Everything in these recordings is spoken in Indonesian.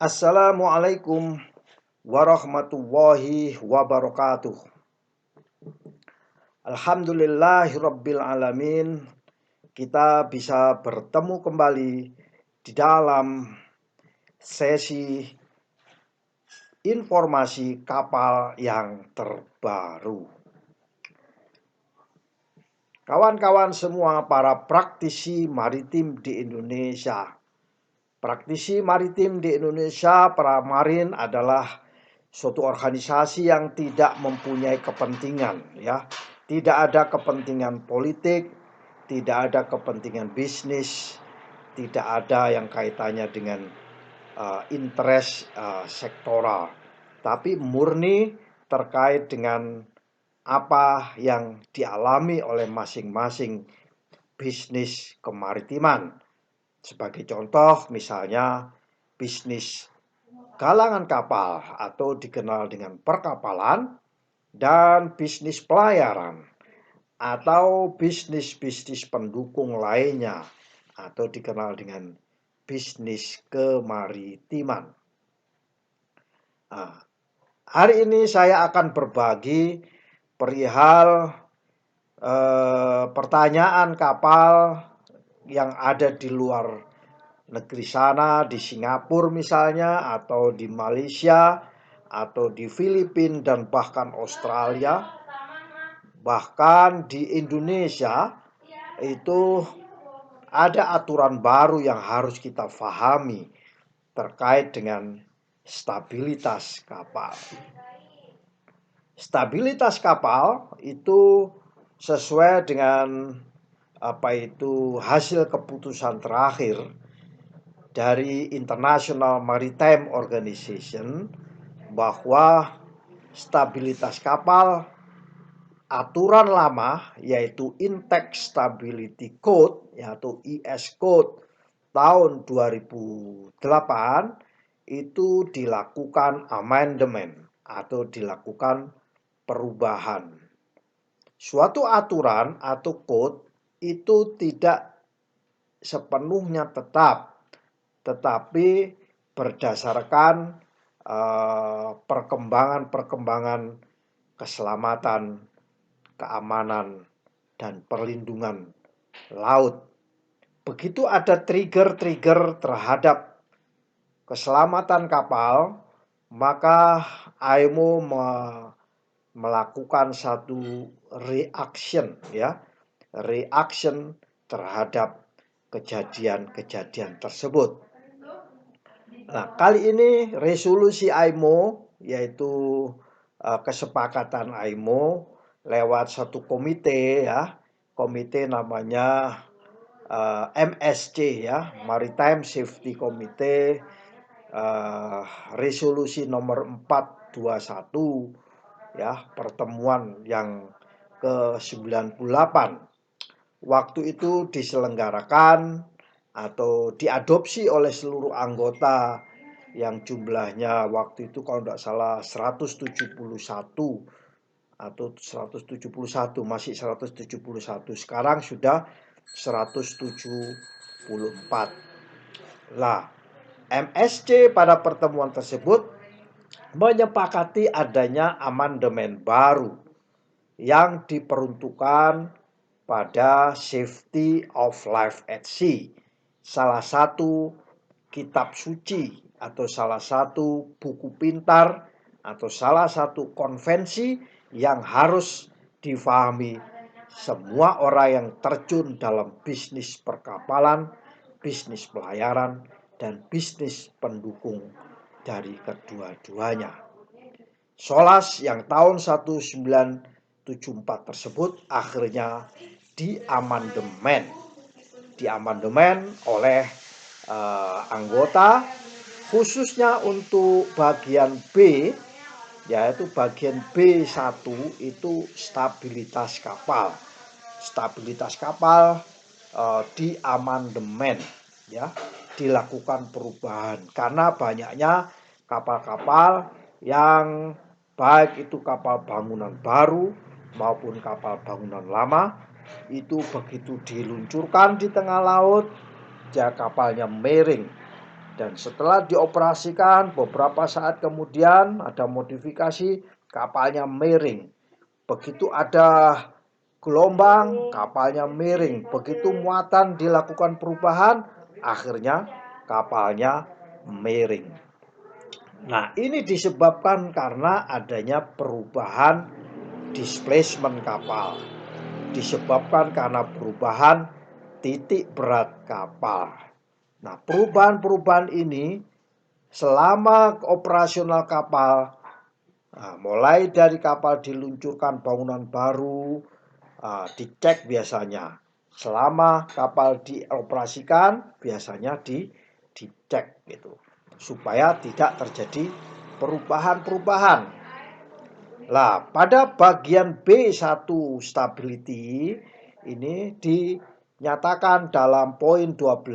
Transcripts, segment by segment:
Assalamualaikum warahmatullahi wabarakatuh. Alhamdulillahirabbil alamin. Kita bisa bertemu kembali di dalam sesi informasi kapal yang terbaru. Kawan-kawan semua, para praktisi maritim di Indonesia. Praktisi maritim di Indonesia, para marin adalah suatu organisasi yang tidak mempunyai kepentingan, ya. Tidak ada kepentingan politik, tidak ada kepentingan bisnis, tidak ada yang kaitannya dengan interest sektoral, tapi murni terkait dengan apa yang dialami oleh masing-masing bisnis kemaritiman. Sebagai contoh, misalnya bisnis galangan kapal atau dikenal dengan perkapalan, dan bisnis pelayaran atau bisnis-bisnis pendukung lainnya atau dikenal dengan bisnis kemaritiman. Nah, hari ini saya akan berbagi perihal pertanyaan kapal yang ada di luar negeri sana, di Singapura misalnya, atau di Malaysia, atau di Filipina, dan bahkan Australia, bahkan di Indonesia. Itu ada aturan baru yang harus kita pahami terkait dengan stabilitas kapal. Stabilitas kapal itu sesuai dengan hasil keputusan terakhir dari International Maritime Organization, bahwa stabilitas kapal, aturan lama yaitu Intake Stability Code atau IS Code tahun 2008 itu dilakukan amendement atau dilakukan perubahan. Suatu aturan atau code itu tidak sepenuhnya tetap, tetapi berdasarkan perkembangan keselamatan, keamanan, dan perlindungan laut. Begitu ada trigger-trigger terhadap keselamatan kapal, maka IMO melakukan satu reaction terhadap kejadian-kejadian tersebut. Nah, kali ini resolusi IMO, yaitu kesepakatan IMO lewat satu komite, komite namanya MSC, Maritime Safety Committee, resolusi nomor 421, pertemuan yang ke-98. Waktu itu diselenggarakan atau diadopsi oleh seluruh anggota yang jumlahnya waktu itu kalau tidak salah 171 atau 171, masih 171. Sekarang sudah 174. Lah, MSC pada pertemuan tersebut menyepakati adanya amandemen baru yang diperuntukkan pada safety of life at sea. Salah satu kitab suci atau salah satu buku pintar atau salah satu konvensi yang harus difahami semua orang yang terjun dalam bisnis perkapalan, bisnis pelayaran, dan bisnis pendukung dari kedua-duanya. SOLAS yang tahun 1974 tersebut akhirnya diamandemen oleh anggota, khususnya untuk bagian B, yaitu bagian B1 itu stabilitas kapal. Stabilitas kapal diamandemen, dilakukan perubahan karena banyaknya kapal-kapal yang baik itu kapal bangunan baru maupun kapal bangunan lama, itu begitu diluncurkan di tengah laut, kapalnya miring Dan setelah dioperasikan beberapa saat kemudian ada modifikasi, kapalnya miring. Begitu ada gelombang, kapalnya miring. Begitu muatan dilakukan perubahan, akhirnya kapalnya miring. Nah, ini disebabkan karena adanya perubahan displacement kapal. Disebabkan karena perubahan titik berat kapal. Nah, perubahan-perubahan ini selama operasional kapal, mulai dari kapal diluncurkan bangunan baru, dicek biasanya. Selama kapal dioperasikan, biasanya dicek gitu. Supaya tidak terjadi perubahan-perubahan. Lah, pada bagian B1 stability ini dinyatakan dalam poin 12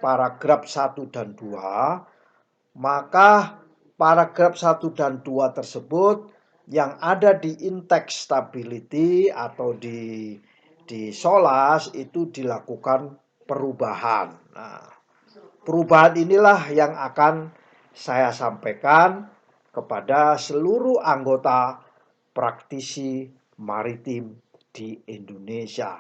paragraf 1 dan 2, maka paragraf 1 dan 2 tersebut yang ada di intake stability atau di SOLAS itu dilakukan perubahan. Nah, perubahan inilah yang akan saya sampaikan kepada seluruh anggota praktisi maritim di Indonesia.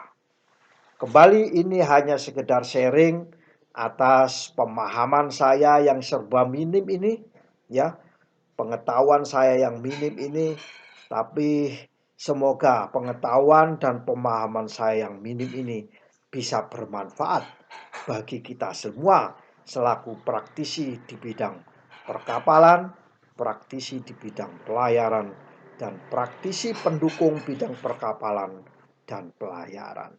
Kembali ini hanya sekedar sharing atas pemahaman saya yang serba minim ini, ya, pengetahuan saya yang minim ini, tapi semoga pengetahuan dan pemahaman saya yang minim ini bisa bermanfaat bagi kita semua selaku praktisi di bidang perkapalan, praktisi di bidang pelayaran, dan praktisi pendukung bidang perkapalan dan pelayaran.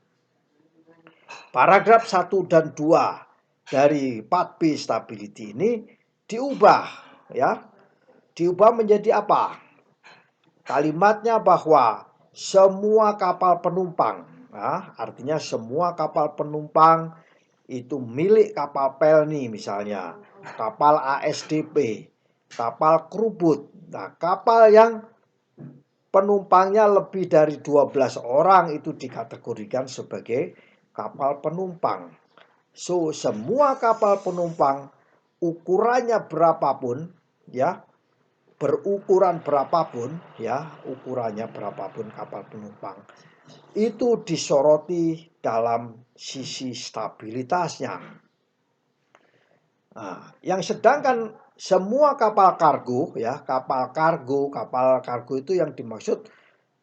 Paragraf 1 dan 2 dari 4B stability ini diubah, ya. Diubah menjadi apa? Kalimatnya bahwa semua kapal penumpang, artinya semua kapal penumpang itu milik kapal Pelni misalnya, kapal ASDP, kapal Krubut. Nah, kapal yang penumpangnya lebih dari 12 orang itu dikategorikan sebagai kapal penumpang. So, semua kapal penumpang ukurannya berapapun, ya, berukuran berapapun, ya, ukurannya berapapun kapal penumpang, itu disoroti dalam sisi stabilitasnya. Nah, yang sedangkan semua kapal kargo, ya, kapal kargo itu yang dimaksud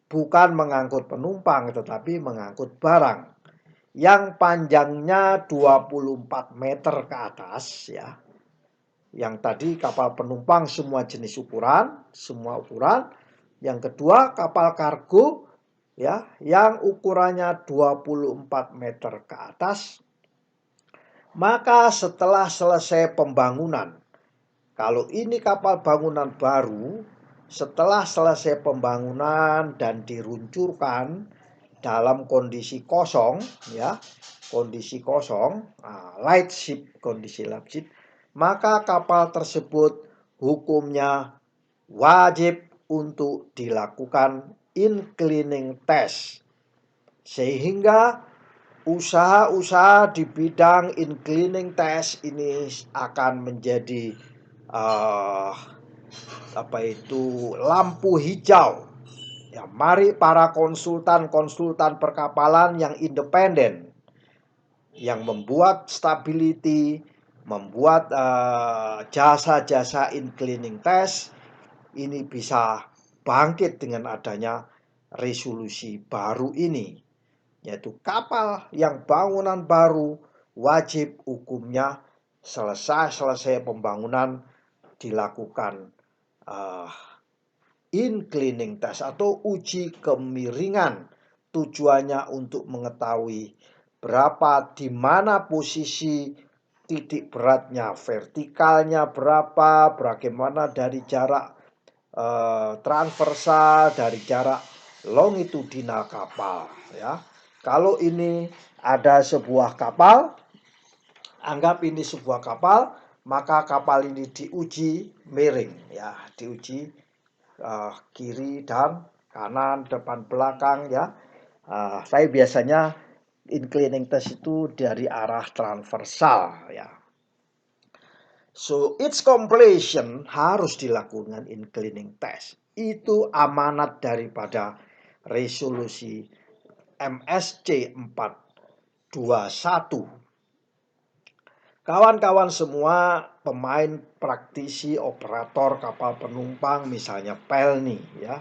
bukan mengangkut penumpang tetapi mengangkut barang yang panjangnya 24 meter ke atas, ya. Yang tadi kapal penumpang semua jenis ukuran, semua ukuran. Yang kedua kapal kargo, ya, yang ukurannya 24 meter ke atas. Maka setelah selesai pembangunan, kalau ini kapal bangunan baru, setelah selesai pembangunan dan diluncurkan dalam kondisi kosong, ya, kondisi kosong, light ship, kondisi light ship, maka kapal tersebut hukumnya wajib untuk dilakukan in-cleaning test. Sehingga usaha-usaha di bidang in-cleaning test ini akan menjadi lampu hijau. Ya, mari para konsultan perkapalan yang independen, yang membuat stability, membuat jasa-jasa in-cleaning test, ini bisa bangkit dengan adanya resolusi baru ini. Yaitu kapal yang bangunan baru wajib hukumnya selesai pembangunan dilakukan in-cleaning test atau uji kemiringan. Tujuannya untuk mengetahui berapa, di mana posisi titik beratnya, vertikalnya berapa, bagaimana dari jarak transversal, dari jarak longitudinal kapal, ya. Kalau ini ada sebuah kapal, anggap ini sebuah kapal, maka kapal ini diuji miring, ya, diuji kiri dan kanan, depan belakang, ya. Saya biasanya in-cleaning test itu dari arah transversal, ya. So its completion harus dilakukan in cleaning test. Itu amanat daripada resolusi MSC 421. Kawan-kawan semua, pemain, praktisi, operator kapal penumpang, misalnya Pelni, ya.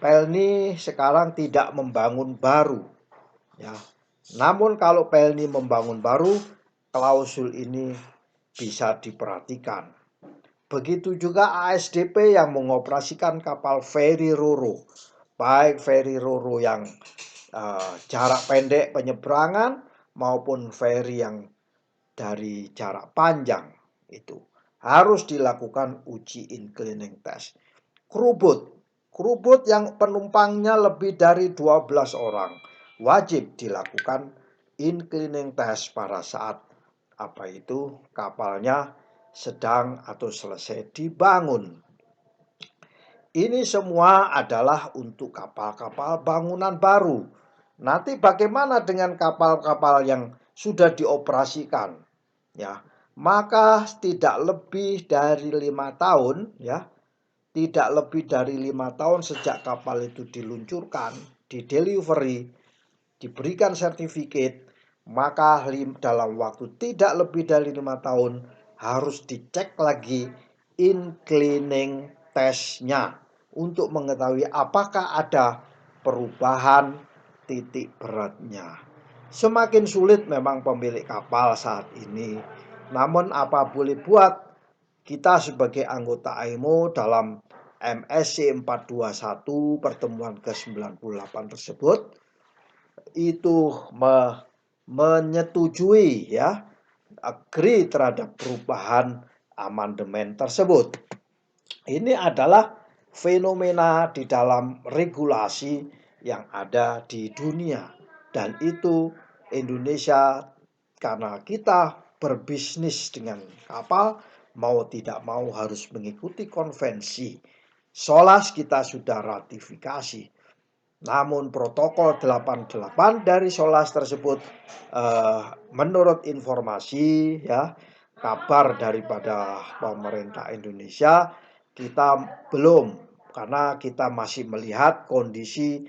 Pelni sekarang tidak membangun baru, ya. Namun kalau Pelni membangun baru, klausul ini bisa diperhatikan. Begitu juga ASDP yang mengoperasikan kapal feri Roro, baik feri Roro yang jarak pendek penyeberangan maupun feri yang dari jarak panjang, itu harus dilakukan uji in cleaning test. Krubut yang penumpangnya lebih dari 12 orang wajib dilakukan in cleaning test pada saat kapalnya sedang atau selesai dibangun. Ini semua adalah untuk kapal-kapal bangunan baru. Nanti bagaimana dengan kapal-kapal yang sudah dioperasikan? Ya, maka tidak lebih dari 5 tahun, ya, tidak lebih dari 5 tahun sejak kapal itu diluncurkan, di delivery, diberikan sertifikat, maka dalam waktu tidak lebih dari 5 tahun harus dicek lagi in cleaning testnya untuk mengetahui apakah ada perubahan titik beratnya. Semakin sulit memang pemilik kapal saat ini. Namun apa boleh buat, kita sebagai anggota IMO dalam MSC 421 pertemuan ke-98 tersebut itu menyetujui, ya, agree terhadap perubahan amandemen tersebut. Ini adalah fenomena di dalam regulasi yang ada di dunia, dan itu Indonesia, karena kita berbisnis dengan kapal, mau tidak mau harus mengikuti konvensi. SOLAS kita sudah ratifikasi. Namun protokol 88 dari SOLAS tersebut, menurut informasi, ya, kabar daripada pemerintah Indonesia, kita belum, karena kita masih melihat kondisi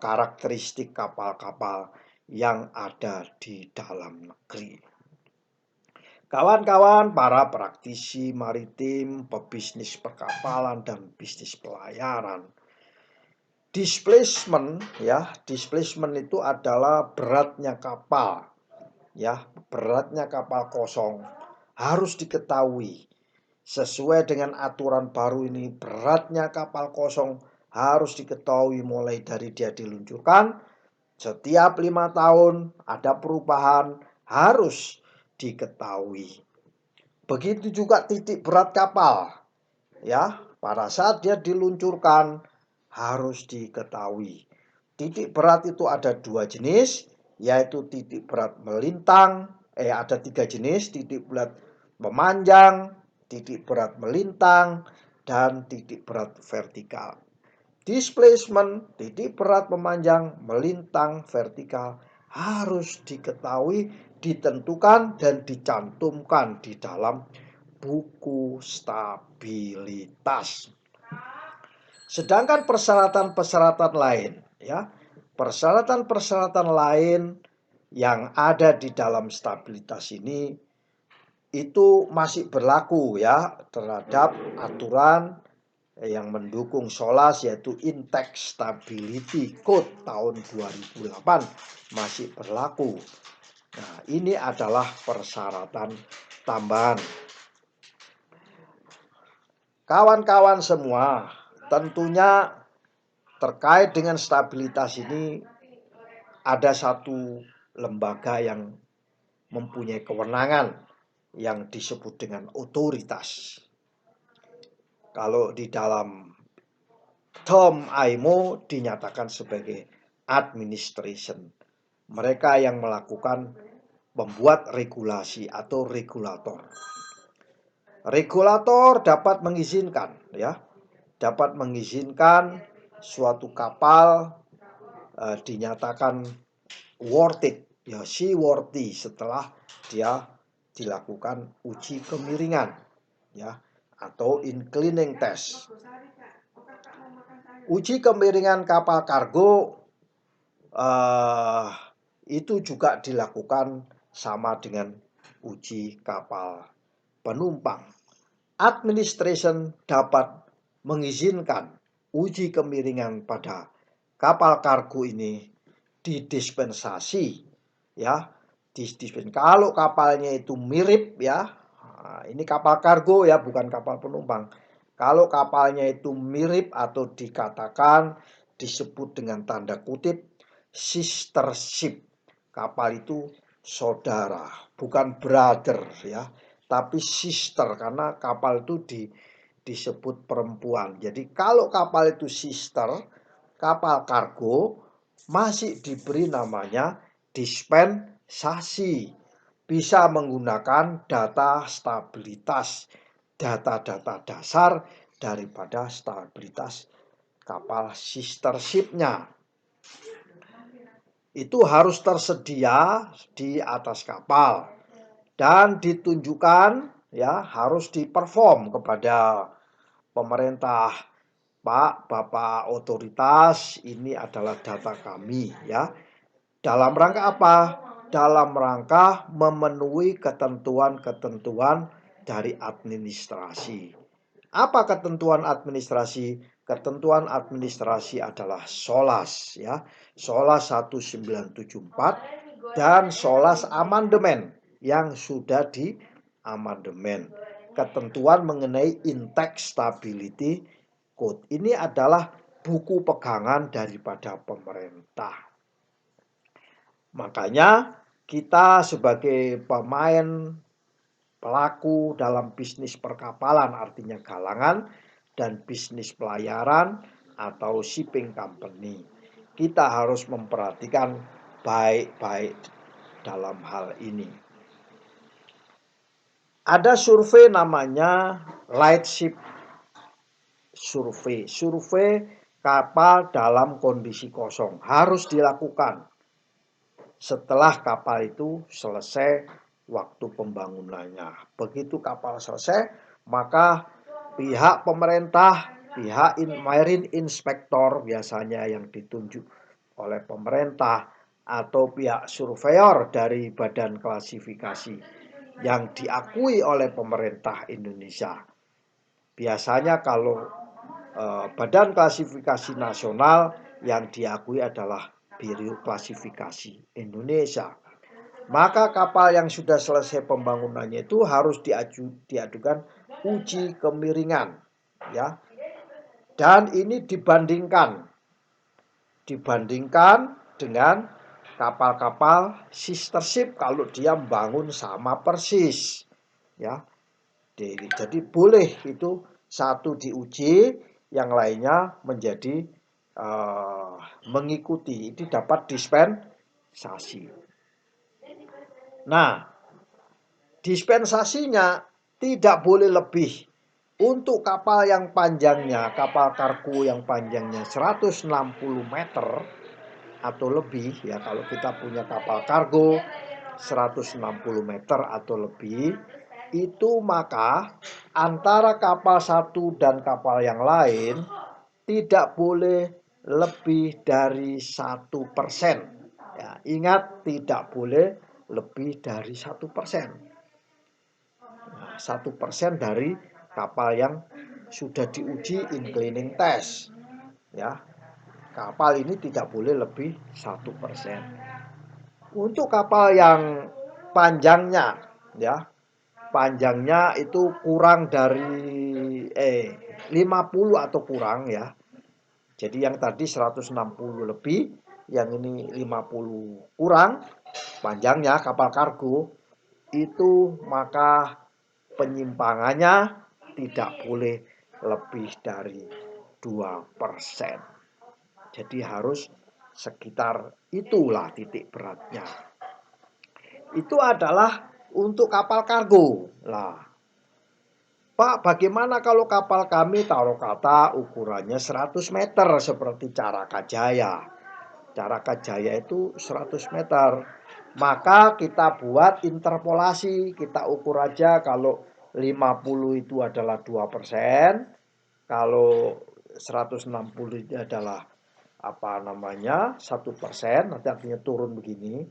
karakteristik kapal-kapal yang ada di dalam negeri. Kawan-kawan, para praktisi maritim, pebisnis perkapalan dan bisnis pelayaran. Displacement, ya, displacement itu adalah beratnya kapal, ya, beratnya kapal kosong harus diketahui. Sesuai dengan aturan baru ini, beratnya kapal kosong harus diketahui mulai dari dia diluncurkan. Setiap 5 tahun ada perubahan, harus diketahui. Begitu juga titik berat kapal, ya, pada saat dia diluncurkan harus diketahui. Titik berat itu ada 2 jenis, yaitu titik berat melintang, ada 3 jenis, titik berat memanjang, titik berat melintang, dan titik berat vertikal. Displacement, titik berat memanjang, melintang, vertikal harus diketahui, ditentukan, dan dicantumkan di dalam buku stabilitas. Sedangkan persyaratan-persyaratan lain, ya, persyaratan-persyaratan lain yang ada di dalam stabilitas ini itu masih berlaku, ya, terhadap aturan yang mendukung SOLAS, yaitu Intex Stability Code tahun 2008 masih berlaku. Nah, ini adalah persyaratan tambahan. Kawan-kawan semua, tentunya terkait dengan stabilitas ini ada satu lembaga yang mempunyai kewenangan yang disebut dengan otoritas. Kalau di dalam term IMO dinyatakan sebagai administration. Mereka yang melakukan membuat regulasi atau regulator. Regulator dapat mengizinkan, ya, dapat mengizinkan suatu kapal dinyatakan worth it, ya, seaworthy setelah dia dilakukan uji kemiringan, ya, atau inclining test. Uji kemiringan kapal kargo itu juga dilakukan sama dengan uji kapal penumpang. Administration dapat mengizinkan uji kemiringan pada kapal kargo ini didispensasi, ya. Kalau kapalnya itu mirip, ya, ini kapal kargo ya, bukan kapal penumpang. Kalau kapalnya itu mirip atau dikatakan disebut dengan tanda kutip sister ship, kapal itu saudara, bukan brother, ya, tapi sister, karena kapal itu disebut perempuan. Jadi kalau kapal itu sister, kapal kargo masih diberi namanya dispensasi, bisa menggunakan data stabilitas, data-data dasar daripada stabilitas kapal sister ship-nya. Itu harus tersedia di atas kapal dan ditunjukkan, ya, harus diperform kepada pemerintah. Pak, Bapak otoritas, ini adalah data kami, ya. Dalam rangka apa? Dalam rangka memenuhi ketentuan-ketentuan dari administrasi. Apa ketentuan administrasi? Ketentuan administrasi adalah SOLAS, ya. SOLAS 1974 dan SOLAS amandemen yang sudah diamandemen. Ketentuan mengenai Intake Stability Code. Ini adalah buku pegangan daripada pemerintah. Makanya kita sebagai pemain pelaku dalam bisnis perkapalan, artinya galangan, dan bisnis pelayaran atau shipping company, kita harus memperhatikan baik-baik dalam hal ini. Ada survei namanya Lightship Survey. Survei kapal dalam kondisi kosong harus dilakukan setelah kapal itu selesai waktu pembangunannya. Begitu kapal selesai, maka pihak pemerintah, pihak marine inspector biasanya yang ditunjuk oleh pemerintah, atau pihak surveyor dari badan klasifikasi yang diakui oleh pemerintah Indonesia. Biasanya kalau badan klasifikasi nasional yang diakui adalah Biro Klasifikasi Indonesia. Maka kapal yang sudah selesai pembangunannya itu harus diadukan uji kemiringan, ya. Dan ini dibandingkan dengan kapal-kapal sister ship kalau dia membangun sama persis, ya. Jadi boleh itu satu diuji, yang lainnya menjadi mengikuti. Itu dapat dispensasi. Nah, dispensasinya tidak boleh lebih. Untuk kapal yang panjangnya, kapal kargo yang panjangnya 160 meter atau lebih, ya, kalau kita punya kapal kargo 160 meter atau lebih, itu maka antara kapal satu dan kapal yang lain tidak boleh lebih dari 1%. Ya, ingat, tidak boleh lebih dari 1%. 1% dari kapal yang sudah diuji inclining test, ya. Kapal ini tidak boleh lebih 1%. Untuk kapal yang panjangnya, ya, panjangnya itu kurang dari 50 atau kurang, ya. Jadi yang tadi 160 lebih, yang ini 50 kurang panjangnya kapal kargo, itu maka penyimpangannya tidak boleh lebih dari 2%. Jadi harus sekitar itulah titik beratnya. Itu adalah untuk kapal kargo. Lah, Pak, bagaimana kalau kapal kami taruh kata ukurannya 100 meter seperti Caraka Jaya. Caraka Jaya itu 100 meter. Maka kita buat interpolasi, kita ukur aja kalau 50 itu adalah 2%, kalau 160 itu adalah 1%, nanti artinya turun begini.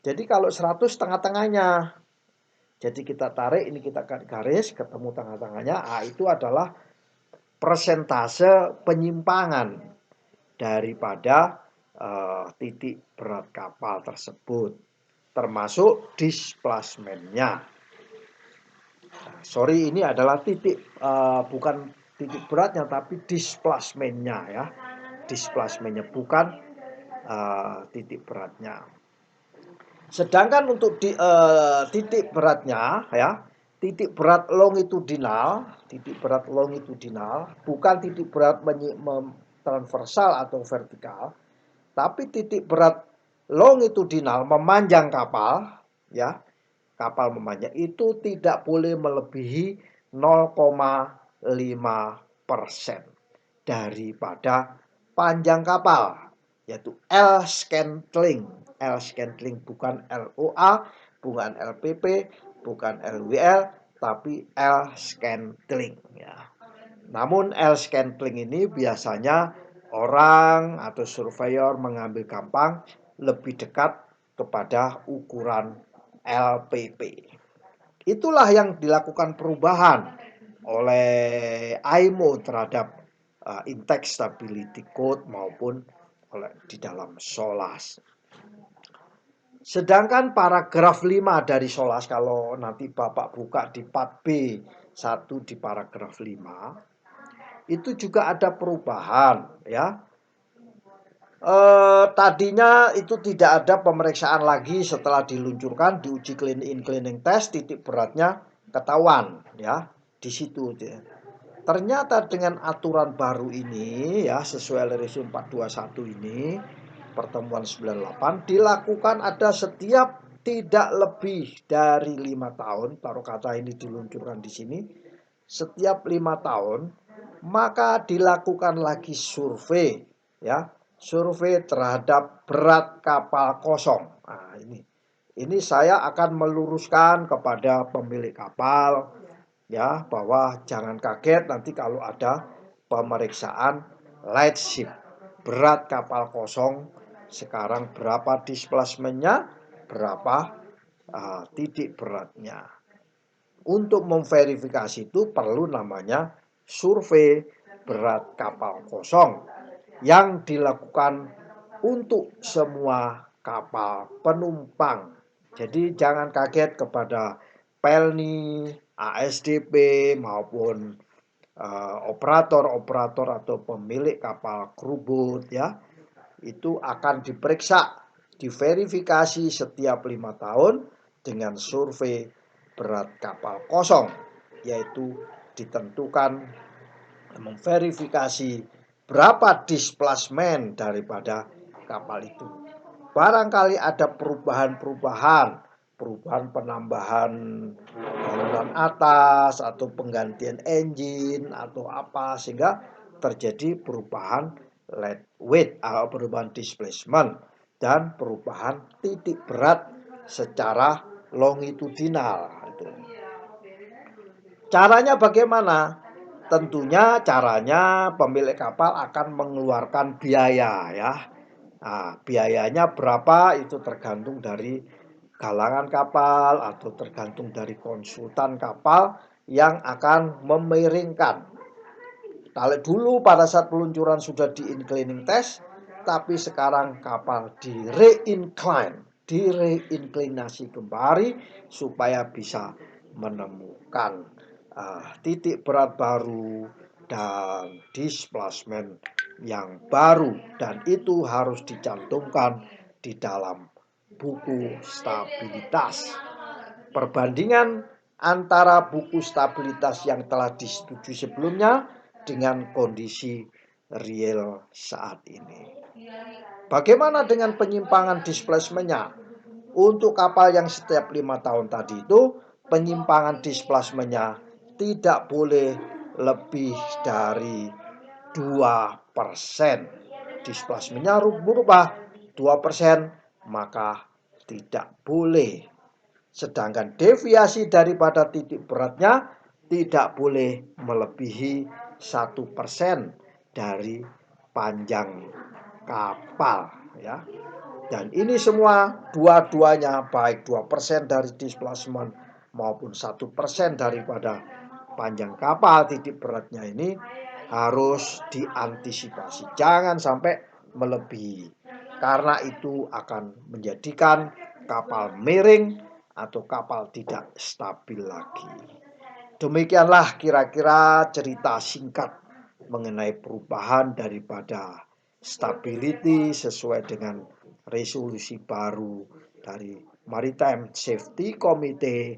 Jadi kalau 100 tengah-tengahnya. Jadi kita tarik, ini kita garis, ketemu tengah-tengahnya. Itu adalah persentase penyimpangan daripada titik berat kapal tersebut, termasuk displacementnya. Sorry, ini adalah bukan titik beratnya, tapi displacementnya ya, displacementnya bukan titik beratnya. Sedangkan untuk titik beratnya ya, titik berat longitudinal bukan titik berat transversal atau vertikal, tapi titik berat longitudinal memanjang kapal ya, kapal memanjang itu tidak boleh melebihi 0,5% daripada panjang kapal, yaitu L scantling. L scantling bukan LOA, bukan LPP, bukan LWL, tapi L scantling ya. Namun L scantling ini biasanya orang atau surveyor mengambil gampang, lebih dekat kepada ukuran LPP. Itulah yang dilakukan perubahan oleh IMO terhadap Index Stability Code maupun di dalam SOLAS. Sedangkan paragraf 5 dari SOLAS, kalau nanti Bapak buka di part B1 di paragraf 5, itu juga ada perubahan ya. Tadinya itu tidak ada pemeriksaan lagi setelah diluncurkan, diuji cleaning test, titik beratnya ketahuan ya di situ. Ternyata dengan aturan baru ini ya, sesuai resolusi 421 ini, pertemuan 98 dilakukan ada setiap tidak lebih dari 5 tahun, taruh kata ini diluncurkan di sini, setiap 5 tahun, maka dilakukan lagi survei ya, survei terhadap berat kapal kosong. Nah, ini saya akan meluruskan kepada pemilik kapal ya, bahwa jangan kaget nanti kalau ada pemeriksaan lightship, berat kapal kosong sekarang berapa displacementnya, berapa titik beratnya. Untuk memverifikasi itu perlu namanya survei berat kapal kosong yang dilakukan untuk semua kapal penumpang. Jadi jangan kaget kepada PELNI, ASDP maupun operator-operator atau pemilik kapal crewboat ya, itu akan diperiksa, diverifikasi setiap 5 tahun dengan survei berat kapal kosong, yaitu ditentukan memverifikasi berapa displacement daripada kapal itu. Barangkali ada perubahan penambahan bangunan atas atau penggantian engine atau apa, sehingga terjadi perubahan weight atau perubahan displacement dan perubahan titik berat secara longitudinal. Caranya bagaimana? Tentunya caranya pemilik kapal akan mengeluarkan biaya ya. Nah, biayanya berapa itu tergantung dari galangan kapal atau tergantung dari konsultan kapal yang akan memiringkan. Kalau dulu pada saat peluncuran sudah di inclining test, tapi sekarang kapal di reinklinasi kembali supaya bisa menemukan titik berat baru dan displacement yang baru, dan itu harus dicantumkan di dalam buku stabilitas. Perbandingan antara buku stabilitas yang telah disetujui sebelumnya dengan kondisi real saat ini. Bagaimana dengan penyimpangan displacementnya? Untuk kapal yang setiap 5 tahun tadi itu, penyimpangan displacementnya tidak boleh lebih dari 2%. Displacementnya berubah 2%, maka tidak boleh. Sedangkan deviasi daripada titik beratnya tidak boleh melebihi 1% dari panjang kapal, ya. Dan ini semua dua-duanya, baik 2% dari displacement maupun 1% daripada panjang kapal, titik beratnya ini harus diantisipasi. Jangan sampai melebihi, karena itu akan menjadikan kapal miring atau kapal tidak stabil lagi. Demikianlah kira-kira cerita singkat mengenai perubahan daripada stability sesuai dengan resolusi baru dari Maritime Safety Committee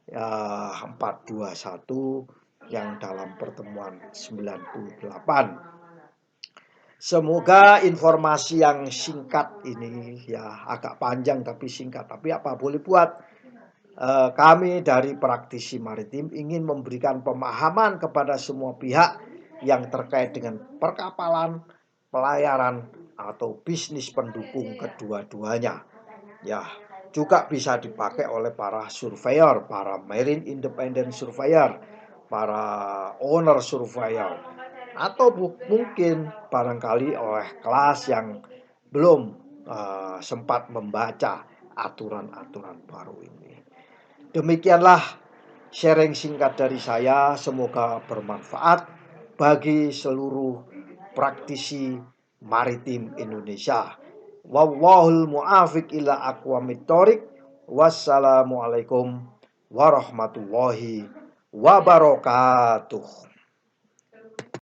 421 yang dalam pertemuan 98. Semoga informasi yang singkat ini, ya agak panjang tapi singkat, tapi apa boleh buat, kami dari praktisi maritim ingin memberikan pemahaman kepada semua pihak yang terkait dengan perkapalan, pelayaran, atau bisnis pendukung kedua-duanya. Ya, juga bisa dipakai oleh para surveyor, para marine independent surveyor, para owner surveyor, atau mungkin barangkali oleh kelas yang belum sempat membaca aturan-aturan baru ini. Demikianlah sharing singkat dari saya, semoga bermanfaat bagi seluruh praktisi maritim Indonesia. Wallahul mu'afiq ila aqwamit thoriq. Wassalamualaikum warahmatullahi wabarakatuh.